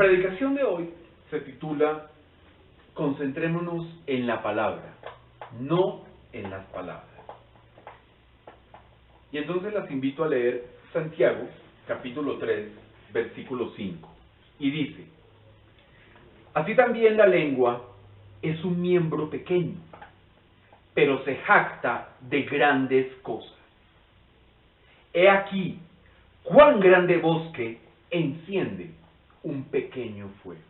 predicación de hoy se titula Concentrémonos en la palabra, no en las palabras. Y entonces las invito a leer Santiago, capítulo 3, versículo 5. Y dice: así también la lengua es un miembro pequeño, pero se jacta de grandes cosas. He aquí cuán grande bosque enciende un pequeño fuego.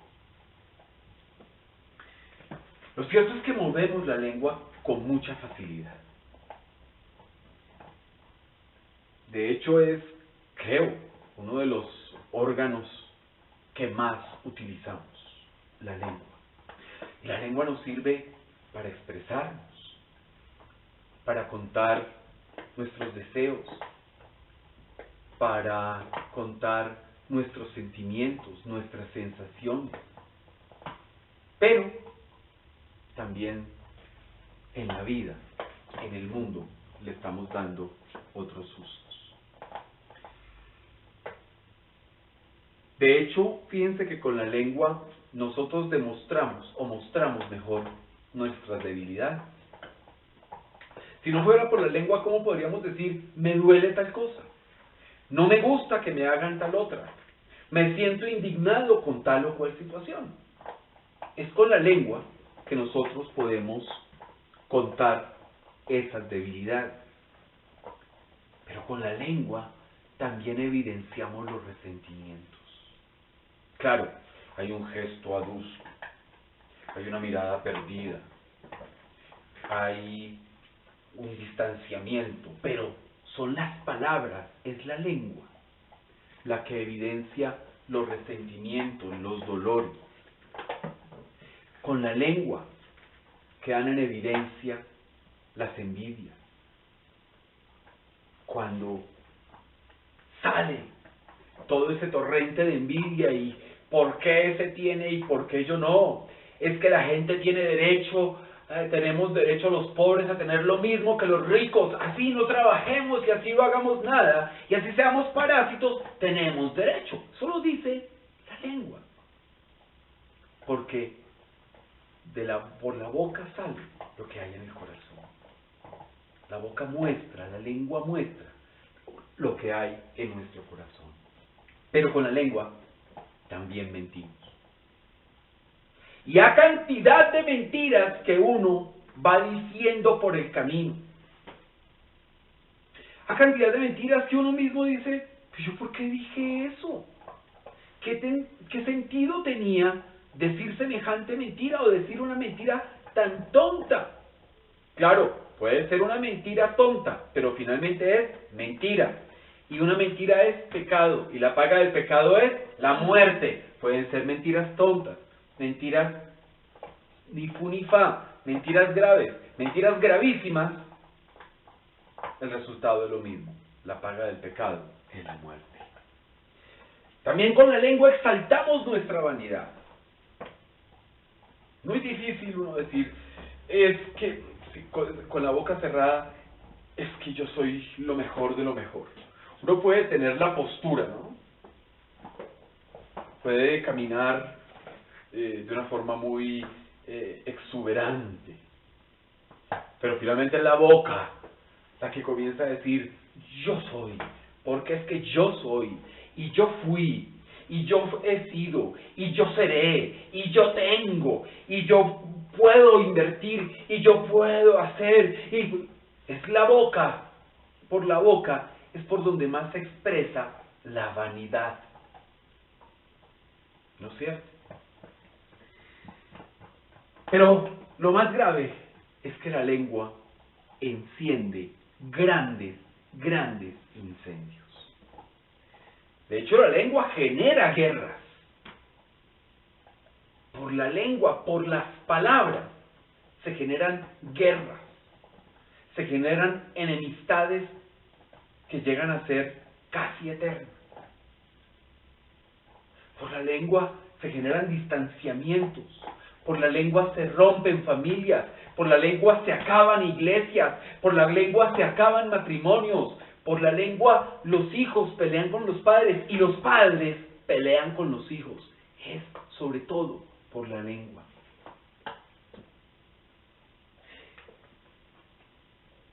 Lo cierto es que movemos la lengua con mucha facilidad. De hecho es, creo, uno de los órganos que más utilizamos, la lengua. Y la lengua nos sirve para expresarnos, para contar nuestros deseos, para contar nuestros sentimientos, nuestras sensaciones. Pero también en la vida, en el mundo, le estamos dando otros usos. De hecho, fíjense que con la lengua nosotros demostramos o mostramos mejor nuestras debilidades. Si no fuera por la lengua, ¿cómo podríamos decir, me duele tal cosa? No me gusta que me hagan tal otra. Me siento indignado con tal o cual situación. Es con la lengua que nosotros podemos contar esas debilidades. Pero con la lengua también evidenciamos los resentimientos. Claro, hay un gesto adusto, hay una mirada perdida, hay un distanciamiento, pero son las palabras, es la lengua la que evidencia los resentimientos, los dolores. Con la lengua quedan en evidencia las envidias. Cuando sale todo ese torrente de envidia y ¿por qué ese tiene y por qué yo no? Es que la gente tiene derecho, tenemos derecho los pobres a tener lo mismo que los ricos, así no trabajemos y así no hagamos nada y así seamos parásitos, tenemos derecho. Eso lo dice la lengua. Porque por la boca sale lo que hay en el corazón. La boca muestra, la lengua muestra lo que hay en nuestro corazón. Pero con la lengua también mentimos. Y hay cantidad de mentiras que uno va diciendo por el camino. Hay cantidad de mentiras que uno mismo dice, pues yo ¿por qué dije eso? ¿Qué sentido tenía decir semejante mentira o decir una mentira tan tonta? Claro, puede ser una mentira tonta, pero finalmente es mentira. Y una mentira es pecado, y la paga del pecado es la muerte. Pueden ser mentiras tontas, mentiras ni fu ni fa, mentiras graves, mentiras gravísimas. El resultado es lo mismo, la paga del pecado es la muerte. También con la lengua exaltamos nuestra vanidad. Muy difícil uno decir, es que con la boca cerrada, es que yo soy lo mejor de lo mejor. Uno puede tener la postura, ¿no? Puede caminar de una forma muy exuberante. Pero finalmente es la boca la que comienza a decir, yo soy, porque es que yo soy, y yo fui, y yo he sido, y yo seré, y yo tengo, y yo puedo invertir, y yo puedo hacer. Y es la boca, por la boca es por donde más se expresa la vanidad. ¿No es cierto? Pero lo más grave es que la lengua enciende grandes incendios. De hecho, la lengua genera guerras. Por la lengua, por las palabras, se generan guerras. Se generan enemistades que llegan a ser casi eternas. Por la lengua se generan distanciamientos. Por la lengua se rompen familias. Por la lengua se acaban iglesias. Por la lengua se acaban matrimonios. Por la lengua los hijos pelean con los padres y los padres pelean con los hijos. es sobre todo por la lengua.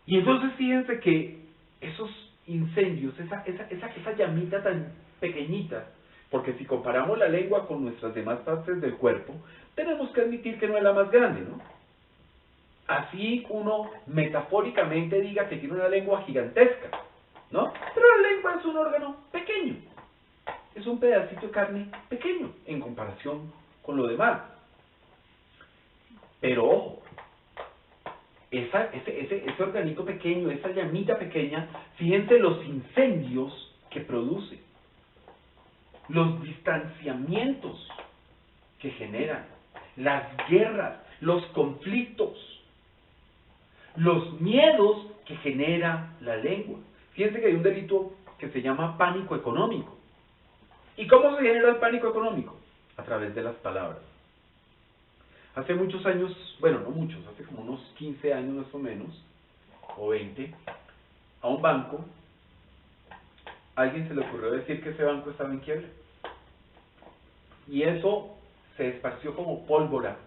Y entonces fíjense que esos incendios, esa llamita tan pequeñita, porque si comparamos la lengua con nuestras demás partes del cuerpo, tenemos que admitir que no es la más grande, ¿no? Así uno metafóricamente diga que tiene una lengua gigantesca, ¿no? Pero la lengua es un órgano pequeño, es un pedacito de carne pequeño en comparación con lo demás. Pero ojo, ese organito pequeño, esa llamita pequeña, fíjense los incendios que produce, los distanciamientos que generan, las guerras, los conflictos, los miedos que genera la lengua. Fíjense que hay un delito que se llama pánico económico. ¿Y cómo se genera el pánico económico? A través de las palabras. Hace muchos años, bueno, no muchos, hace como unos 15 años más o menos, o 20, a un banco, a alguien se le ocurrió decir que ese banco estaba en quiebra. Y eso se esparció como pólvora,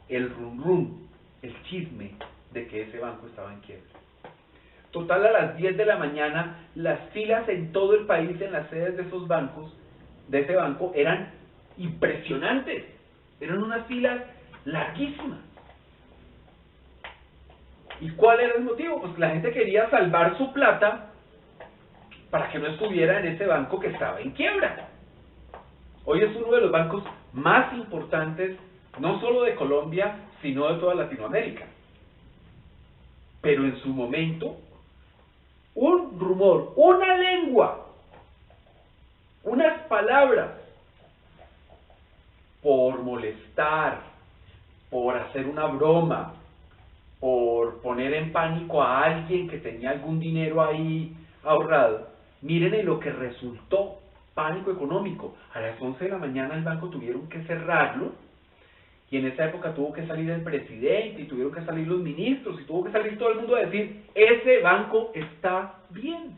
el rum rum, el chisme de que ese banco estaba en quiebra. Total, a las 10 de la mañana, las filas en todo el país, en las sedes de esos bancos, de ese banco, eran impresionantes. Eran unas filas larguísimas. ¿Y cuál era el motivo? Pues la gente quería salvar su plata para que no estuviera en ese banco que estaba en quiebra. Hoy es uno de los bancos más importantes, no solo de Colombia, sino de toda Latinoamérica. Pero en su momento, un rumor, una lengua, unas palabras, por molestar, por hacer una broma, por poner en pánico a alguien que tenía algún dinero ahí ahorrado, miren en lo que resultó: pánico económico. A las 11 de la mañana el banco tuvieron que cerrarlo, y en esa época tuvo que salir el presidente, y tuvieron que salir los ministros, y tuvo que salir todo el mundo a decir: ese banco está bien.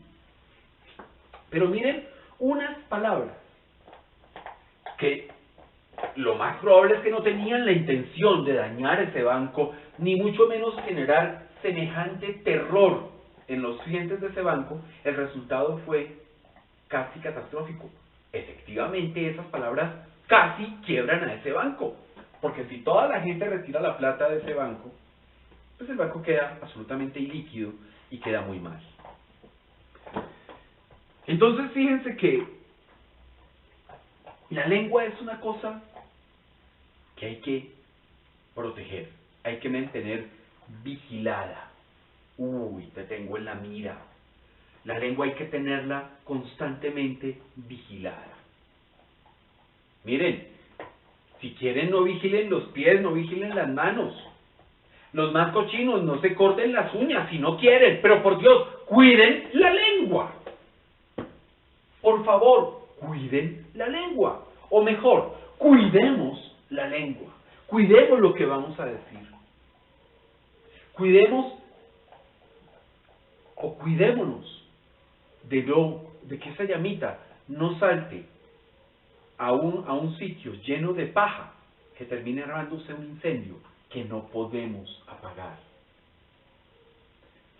Pero miren unas palabras que lo más probable es que no tenían la intención de dañar ese banco, ni mucho menos generar semejante terror en los clientes de ese banco. El resultado fue casi catastrófico. Efectivamente, esas palabras casi quiebran a ese banco, porque si toda la gente retira la plata de ese banco, pues el banco queda absolutamente ilíquido y queda muy mal. Entonces fíjense que la lengua es una cosa que hay que proteger, hay que mantener vigilada. Uy, te tengo en la mira. La lengua hay que tenerla constantemente vigilada. Miren, si quieren no vigilen los pies, no vigilen las manos. Los más cochinos no se corten las uñas si no quieren, pero por Dios, cuiden la lengua. Por favor, cuiden la lengua. O mejor, cuidemos la lengua. Cuidemos lo que vamos a decir. Cuidémonos de que esa llamita no salte a un sitio lleno de paja que termine armándose un incendio que no podemos apagar.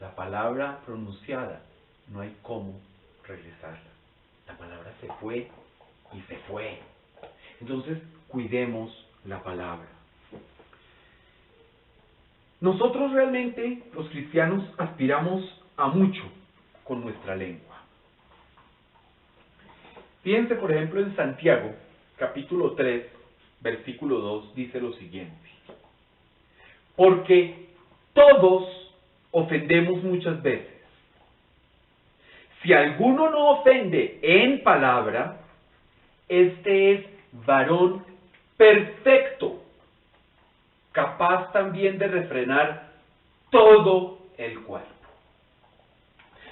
La palabra pronunciada no hay cómo regresarla. La palabra se fue y se fue. Entonces, cuidemos la palabra. Nosotros realmente, los cristianos, aspiramos a mucho con nuestra lengua. Fíjense, por ejemplo, en Santiago, capítulo 3, versículo 2, dice lo siguiente: porque todos ofendemos muchas veces. Si alguno no ofende en palabra, este es varón perfecto, capaz también de refrenar todo el cuerpo.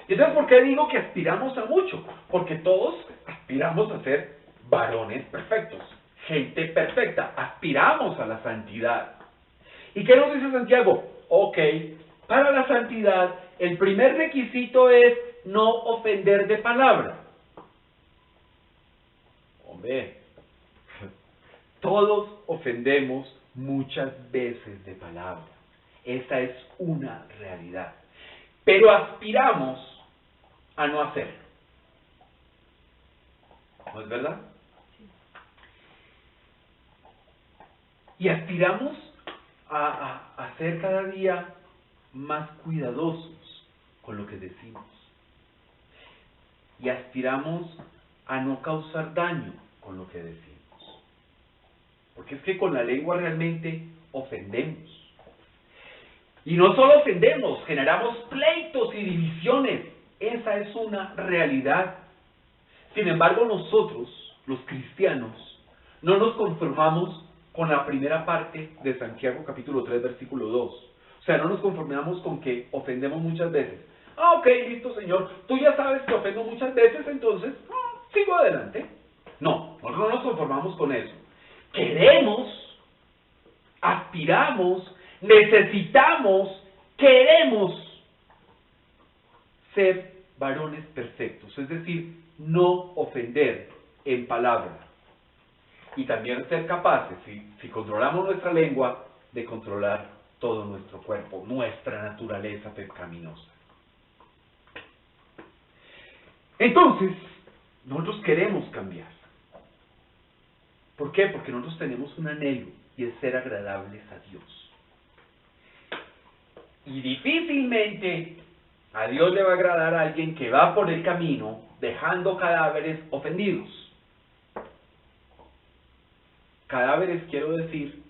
¿Y entonces por qué digo que aspiramos a mucho? Porque todos aspiramos a ser varones perfectos, gente perfecta, aspiramos a la santidad. ¿Y qué nos dice Santiago? Ok, para la santidad el primer requisito es no ofender de palabra. Hombre, Todos ofendemos muchas veces de palabra. Esa es una realidad. Pero aspiramos a no hacerlo. ¿No es verdad? Y aspiramos a ser cada día más cuidadosos con lo que decimos. Y aspiramos a no causar daño con lo que decimos. Porque es que con la lengua realmente ofendemos. Y no solo ofendemos, generamos pleitos y divisiones. Esa es una realidad. Sin embargo, nosotros, los cristianos, no nos conformamos con la primera parte de Santiago capítulo 3, versículo 2. O sea, no nos conformamos con que ofendemos muchas veces. Ok, listo, Señor. Tú ya sabes que ofendo muchas veces, entonces sigo adelante. No, nosotros no nos conformamos con eso. Queremos, aspiramos, necesitamos, queremos ser varones perfectos, es decir, no ofender en palabra. Y también ser capaces, si controlamos nuestra lengua, de controlar todo nuestro cuerpo, nuestra naturaleza pecaminosa. Entonces, nosotros queremos cambiar. ¿Por qué? Porque nosotros tenemos un anhelo y es ser agradables a Dios. Y difícilmente a Dios le va a agradar a alguien que va por el camino dejando cadáveres ofendidos. Cadáveres, quiero decir,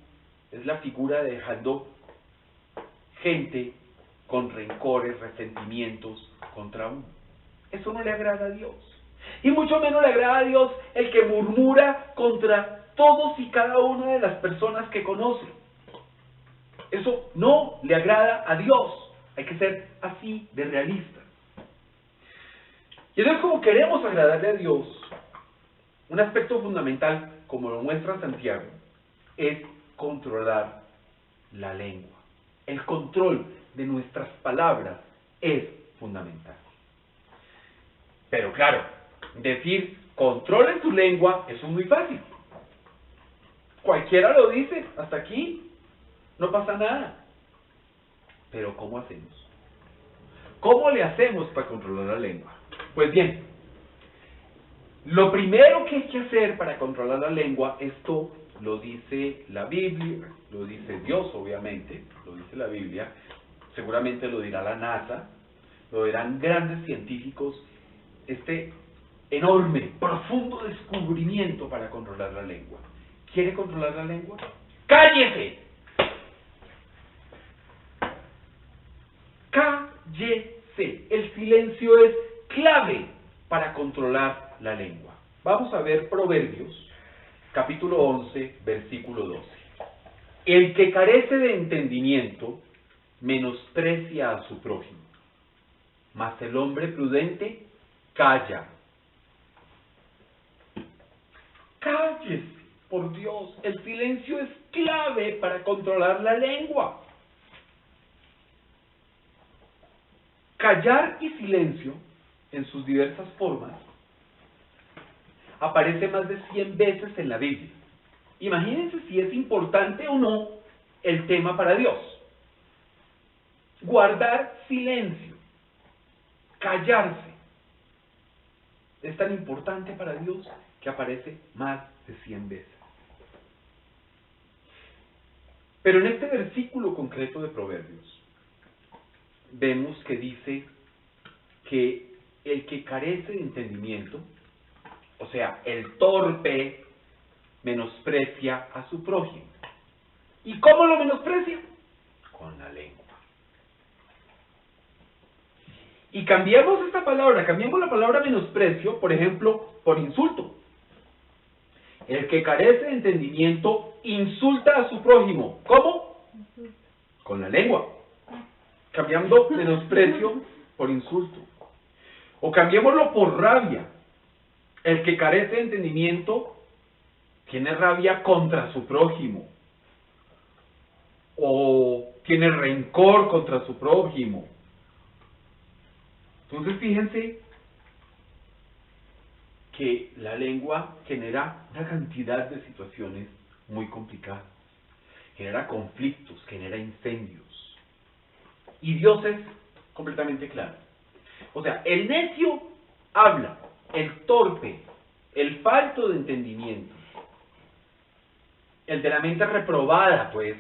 es la figura de dejando gente con rencores, resentimientos contra uno. Eso no le agrada a Dios. Y mucho menos le agrada a Dios el que murmura contra todos y cada una de las personas que conoce. Eso no le agrada a Dios. Hay que ser así de realista. Y entonces, como queremos agradarle a Dios, un aspecto fundamental, como lo muestra Santiago, es controlar la lengua. El control de nuestras palabras es fundamental. Pero claro, decir controle tu lengua, eso es muy fácil. Cualquiera lo dice, hasta aquí no pasa nada. Pero ¿cómo hacemos? ¿Cómo le hacemos para controlar la lengua? Pues bien, lo primero que hay que hacer para controlar la lengua, esto lo dice la Biblia, lo dice Dios obviamente, lo dice la Biblia, seguramente lo dirá la NASA, lo dirán grandes científicos, este enorme, profundo descubrimiento para controlar la lengua. ¿Quiere controlar la lengua? ¡Cállese! ¡Cállese! El silencio es clave para controlar la lengua. Vamos a ver Proverbios, capítulo 11, versículo 12. El que carece de entendimiento menosprecia a su prójimo, mas el hombre prudente calla. Cállese, por Dios. El silencio es clave para controlar la lengua. Callar y silencio, en sus diversas formas, aparece más de 100 veces en la Biblia. Imagínense si es importante o no el tema para Dios. Guardar silencio, callarse, es tan importante para Dios que aparece más de 100 veces. Pero en este versículo concreto de Proverbios, vemos que dice que el que carece de entendimiento, o sea, el torpe, menosprecia a su prójimo. ¿Y cómo lo menosprecia? Con la lengua. Y cambiamos esta palabra, cambiamos la palabra menosprecio, por ejemplo, por insulto. El que carece de entendimiento insulta a su prójimo. ¿Cómo? Con la lengua. Cambiando menosprecio por insulto. O cambiémoslo por rabia. El que carece de entendimiento tiene rabia contra su prójimo. O tiene rencor contra su prójimo. Entonces fíjense que la lengua genera una cantidad de situaciones muy complicado. Genera conflictos, genera incendios. Y Dios es completamente claro. O sea, el necio habla, el torpe, el falto de entendimiento, el de la mente reprobada, pues,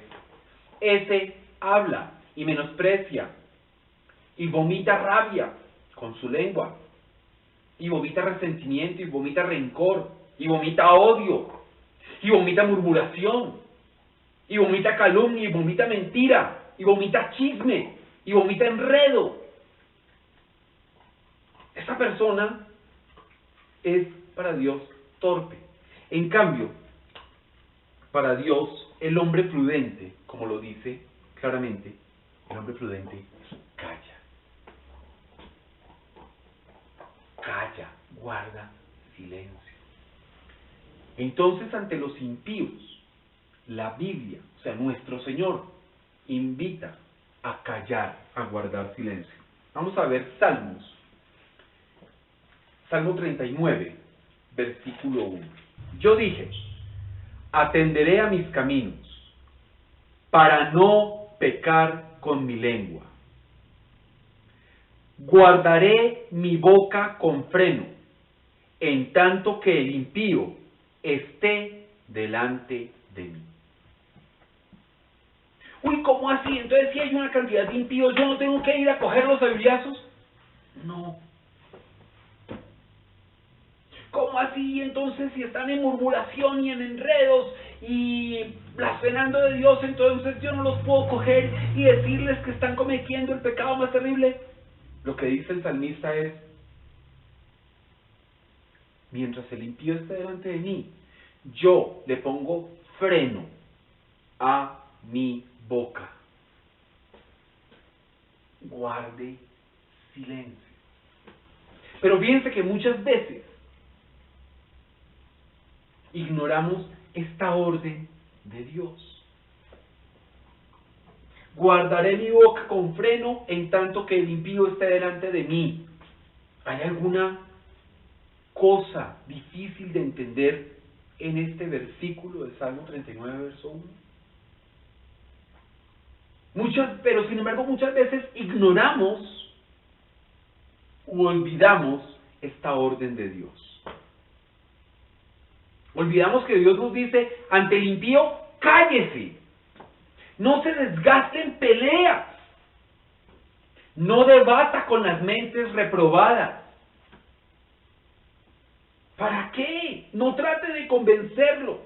ese habla y menosprecia y vomita rabia con su lengua, y vomita resentimiento, y vomita rencor, y vomita odio, y vomita murmuración, y vomita calumnia, y vomita mentira, y vomita chisme, y vomita enredo. Esa persona es para Dios torpe. En cambio, para Dios, el hombre prudente, como lo dice claramente, el hombre prudente calla. Calla, guarda silencio. Entonces, ante los impíos, la Biblia, o sea, nuestro Señor, invita a callar, a guardar silencio. Vamos a ver Salmos. Salmo 39, versículo 1. Yo dije, atenderé a mis caminos, para no pecar con mi lengua. Guardaré mi boca con freno, en tanto que el impío esté delante de mí. Uy, ¿cómo así? Entonces, si hay una cantidad de impíos, ¿yo no tengo que ir a cogerlos a bibliazos? No. ¿Cómo así? Entonces, si están en murmuración y en enredos y blasfemando de Dios, entonces yo no los puedo coger y decirles que están cometiendo el pecado más terrible. Lo que dice el salmista es, mientras el impío esté delante de mí, yo le pongo freno a mi boca. Guarde silencio. Pero fíjense que muchas veces ignoramos esta orden de Dios. Guardaré mi boca con freno en tanto que el impío esté delante de mí. ¿Hay alguna cosa difícil de entender en este versículo de Salmo 39, verso 1? Pero sin embargo muchas veces ignoramos u olvidamos esta orden de Dios. Olvidamos que Dios nos dice, ante el impío, cállese. No se desgaste en peleas. No debata con las mentes reprobadas. ¿Para qué? No trate de convencerlos.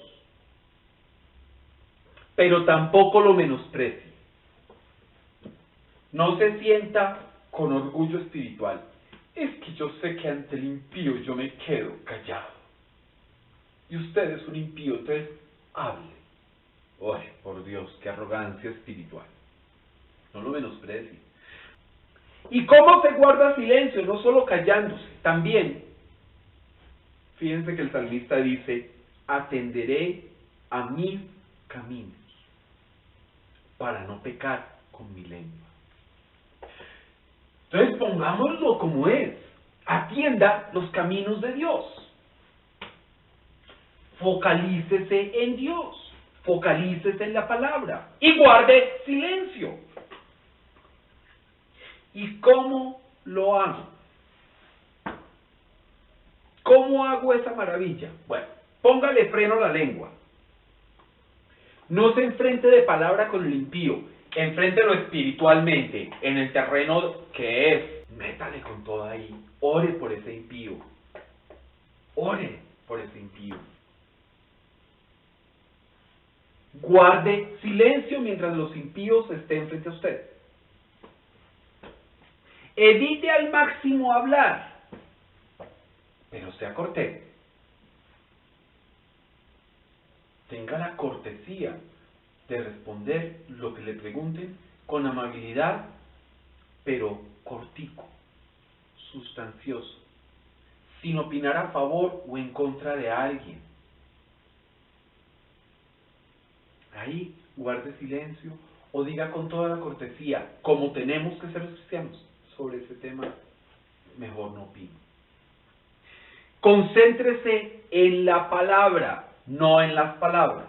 Pero tampoco lo menosprecie. No se sienta con orgullo espiritual. Es que yo sé que ante el impío yo me quedo callado. Y usted es un impío, entonces hable. Oye, por Dios, qué arrogancia espiritual. No lo menosprecie. ¿Y cómo se guarda silencio? No solo callándose, también. Fíjense que el salmista dice, atenderé a mis caminos para no pecar con mi lengua. Entonces pongámoslo como es. Atienda los caminos de Dios. Focalícese en Dios. Focalícese en la palabra. Y guarde silencio. ¿Y cómo lo hago? ¿Cómo hago esa maravilla? Bueno, póngale freno a la lengua. No se enfrente de palabra con el impío. Enfréntelo espiritualmente, en el terreno que es. Métale con todo ahí. Ore por ese impío. Ore por ese impío. Guarde silencio mientras los impíos estén frente a usted. Evite al máximo hablar, pero sea cortés. Tenga la cortesía de responder lo que le pregunten con amabilidad, pero cortico, sustancioso, sin opinar a favor o en contra de alguien. Ahí guarde silencio o diga con toda la cortesía, como tenemos que ser los cristianos, sobre ese tema, mejor no opino. Concéntrese en la palabra, no en las palabras.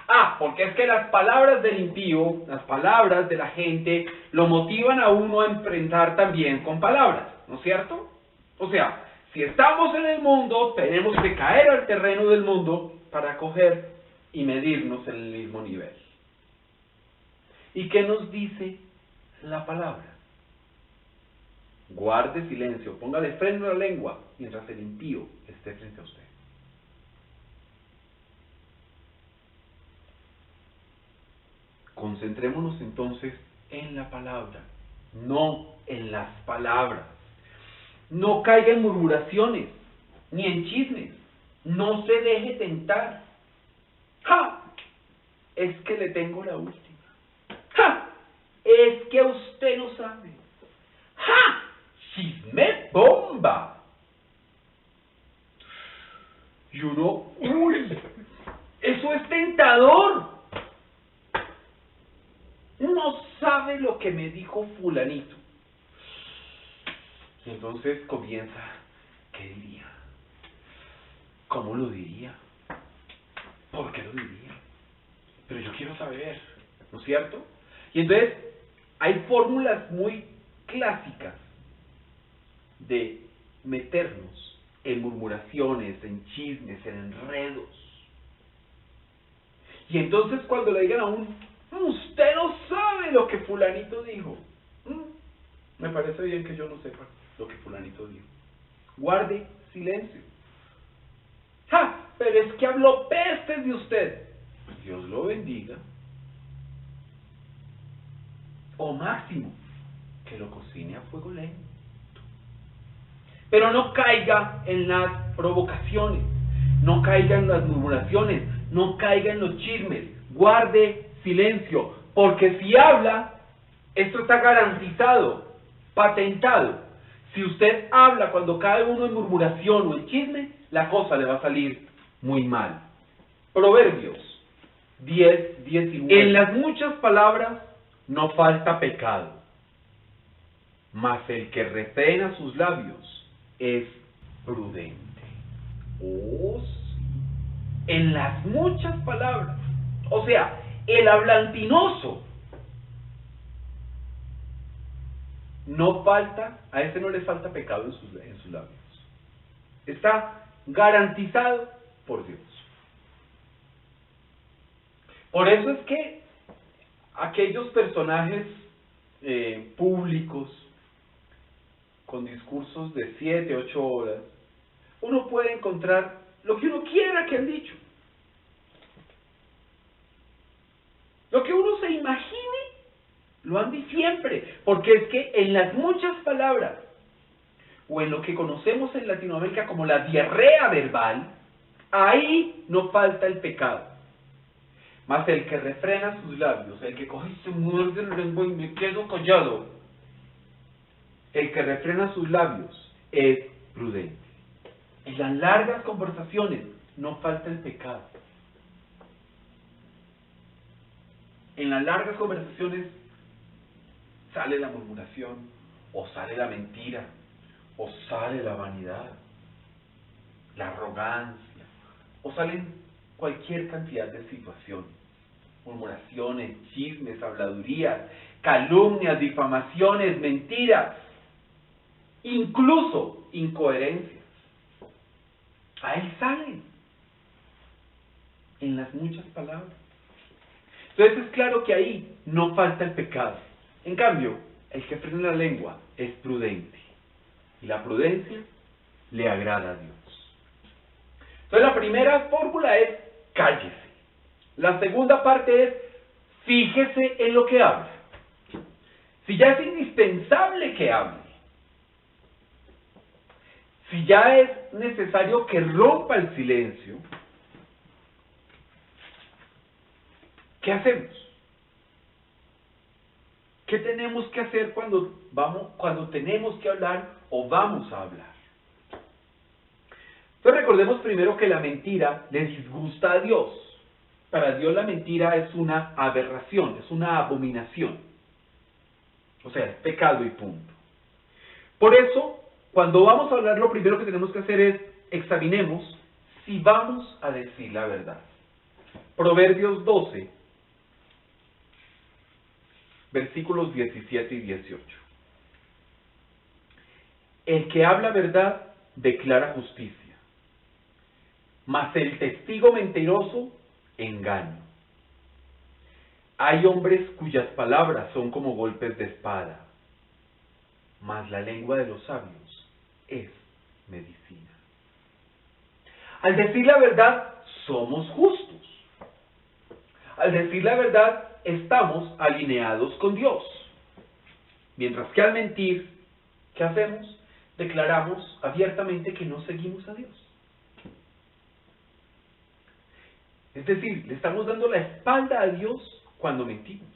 Ah, porque es que las palabras del impío, las palabras de la gente, lo motivan a uno a enfrentar también con palabras, ¿no es cierto? O sea, si estamos en el mundo, tenemos que caer al terreno del mundo para coger y medirnos en el mismo nivel. ¿Y qué nos dice la palabra? Guarde silencio, póngale freno a la lengua mientras el impío esté frente a usted. Concentrémonos entonces en la palabra, no en las palabras. No caiga en murmuraciones, ni en chismes. No se deje tentar. ¡Ja! Es que le tengo la última. ¡Ja! Es que usted no sabe. ¡Ja! ¡Chisme bomba! Y uno, ¡uy! ¡Eso es tentador! No sabe lo que me dijo fulanito. Y entonces comienza, ¿qué diría? ¿Cómo lo diría? ¿Por qué lo diría? Pero yo quiero saber, ¿no es cierto? Y entonces hay fórmulas muy clásicas de meternos en murmuraciones, en chismes, en enredos. Y entonces cuando le digan a uno, usted no sabe lo que fulanito dijo. Me parece bien que yo no sepa lo que fulanito dijo. Guarde silencio. ¡Ja! Pero es que habló pestes de usted. Dios lo bendiga. O máximo, que lo cocine a fuego lento. Pero no caiga en las provocaciones, no caiga en las murmuraciones, no caiga en los chismes. Guarde silencio, porque si habla, esto está garantizado, patentado. Si usted habla cuando cae uno en murmuración o en chisme, la cosa le va a salir muy mal. Proverbios 10:19. En las muchas palabras no falta pecado, mas el que refrena sus labios es prudente. Oh, sí. En las muchas palabras. O sea, el hablantinoso. No falta, a ese no le falta pecado en sus labios. Está garantizado por Dios. Por eso es que aquellos personajes públicos con discursos de 7, 8 horas, uno puede encontrar lo que uno quiera que han dicho. Lo que uno se imagine, lo han dicho siempre, porque es que en las muchas palabras, o en lo que conocemos en Latinoamérica como la diarrea verbal, ahí no falta el pecado. Mas el que refrena sus labios, el que coge y se muerde la lengua y me quedo callado, el que refrena sus labios es prudente. En las largas conversaciones no falta el pecado. En las largas conversaciones sale la murmuración, o sale la mentira, o sale la vanidad, la arrogancia, o salen cualquier cantidad de situaciones, murmuraciones, chismes, habladurías, calumnias, difamaciones, mentiras, incluso incoherencias. Ahí salen, en las muchas palabras. Entonces es claro que ahí no falta el pecado. En cambio, el que frena la lengua es prudente. Y la prudencia le agrada a Dios. Entonces la primera fórmula es cállese. La segunda parte es fíjese en lo que habla. Si ya es indispensable que hable, si ya es necesario que rompa el silencio, ¿qué hacemos? ¿Qué tenemos que hacer cuando tenemos que hablar o vamos a hablar? Entonces recordemos primero que la mentira le disgusta a Dios. Para Dios la mentira es una aberración, es una abominación. O sea, es pecado y punto. Por eso, cuando vamos a hablar, lo primero que tenemos que hacer es examinemos si vamos a decir la verdad. Proverbios 12, versículos 17 y 18. El que habla verdad declara justicia, mas el testigo mentiroso engaño. Hay hombres cuyas palabras son como golpes de espada, mas la lengua de los sabios es medicina. Al decir la verdad, somos justos. Al decir la verdad, estamos alineados con Dios. Mientras que al mentir, ¿qué hacemos? Declaramos abiertamente que no seguimos a Dios. Es decir, le estamos dando la espalda a Dios cuando mentimos.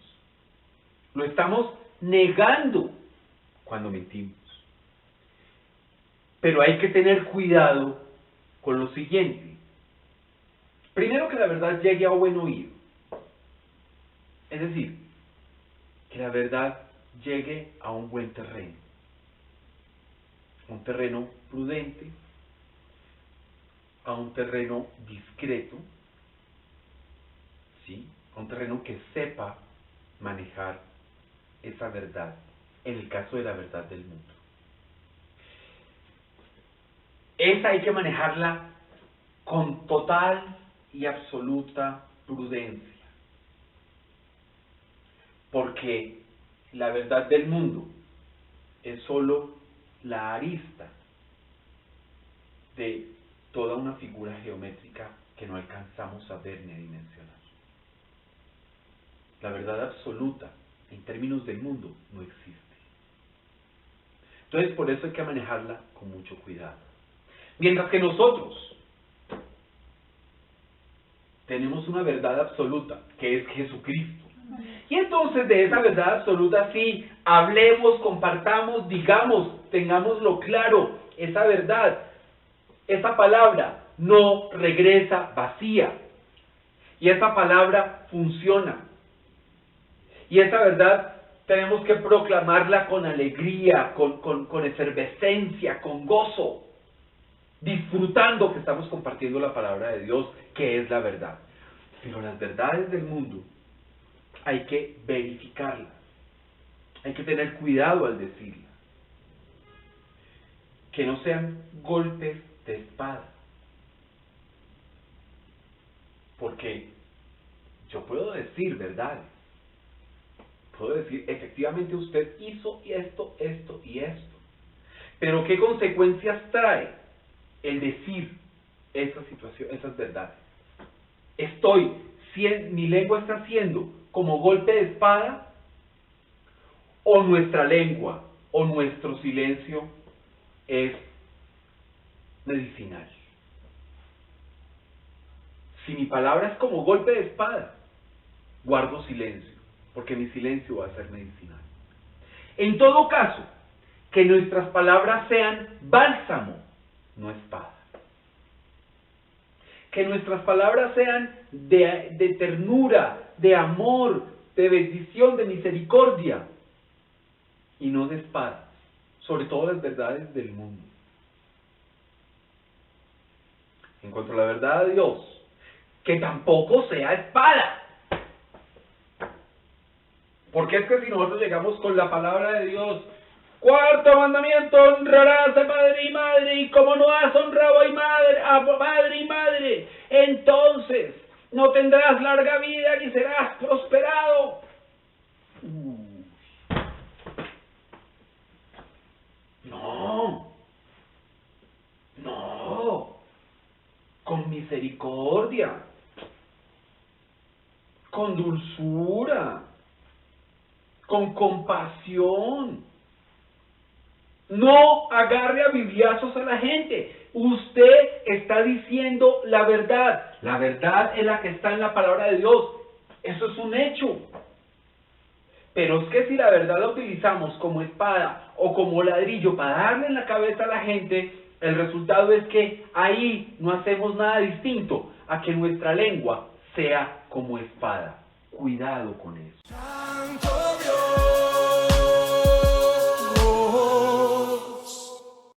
Lo estamos negando cuando mentimos. Pero hay que tener cuidado con lo siguiente. Primero, que la verdad llegue a buen oído. Es decir, que la verdad llegue a un buen terreno. Un terreno prudente, a un terreno discreto, ¿sí? A un terreno que sepa manejar esa verdad, en el caso de la verdad del mundo. Esa hay que manejarla con total y absoluta prudencia. Porque la verdad del mundo es solo la arista de toda una figura geométrica que no alcanzamos a ver ni a dimensionar. La verdad absoluta, en términos del mundo, no existe. Entonces, por eso hay que manejarla con mucho cuidado. Mientras que nosotros tenemos una verdad absoluta, que es Jesucristo. Y entonces de esa verdad absoluta sí, hablemos, compartamos, digamos, tengámoslo claro, esa verdad, esa palabra no regresa vacía. Y esa palabra funciona. Y esa verdad tenemos que proclamarla con alegría, con efervescencia, con gozo, disfrutando que estamos compartiendo la palabra de Dios, que es la verdad. Pero las verdades del mundo hay que verificarlas, hay que tener cuidado al decirlas, que no sean golpes de espada, porque yo puedo decir verdades, puedo decir efectivamente usted hizo esto, esto y esto, pero ¿qué consecuencias trae el decir esa situación, esas verdades? Mi lengua está siendo como golpe de espada, o nuestra lengua o nuestro silencio es medicinal. Si mi palabra es como golpe de espada, guardo silencio, porque mi silencio va a ser medicinal. En todo caso, que nuestras palabras sean bálsamo, no espada. Que nuestras palabras sean de ternura, de amor, de bendición, de misericordia, y no de espada, sobre todo las verdades del mundo. En cuanto a la verdad de Dios, que tampoco sea espada. Porque es que si nosotros llegamos con la palabra de Dios, cuarto mandamiento, honrarás a padre y madre, y como no has honrado a padre y madre, entonces no tendrás larga vida ni serás prosperado. No, con misericordia, con dulzura, con compasión. No agarre a bibliazos a la gente. Usted está diciendo la verdad. La verdad es la que está en la palabra de Dios. Eso es un hecho. Pero es que si la verdad la utilizamos como espada o como ladrillo para darle en la cabeza a la gente, el resultado es que ahí no hacemos nada distinto a que nuestra lengua sea como espada. Cuidado con eso. Santo Dios.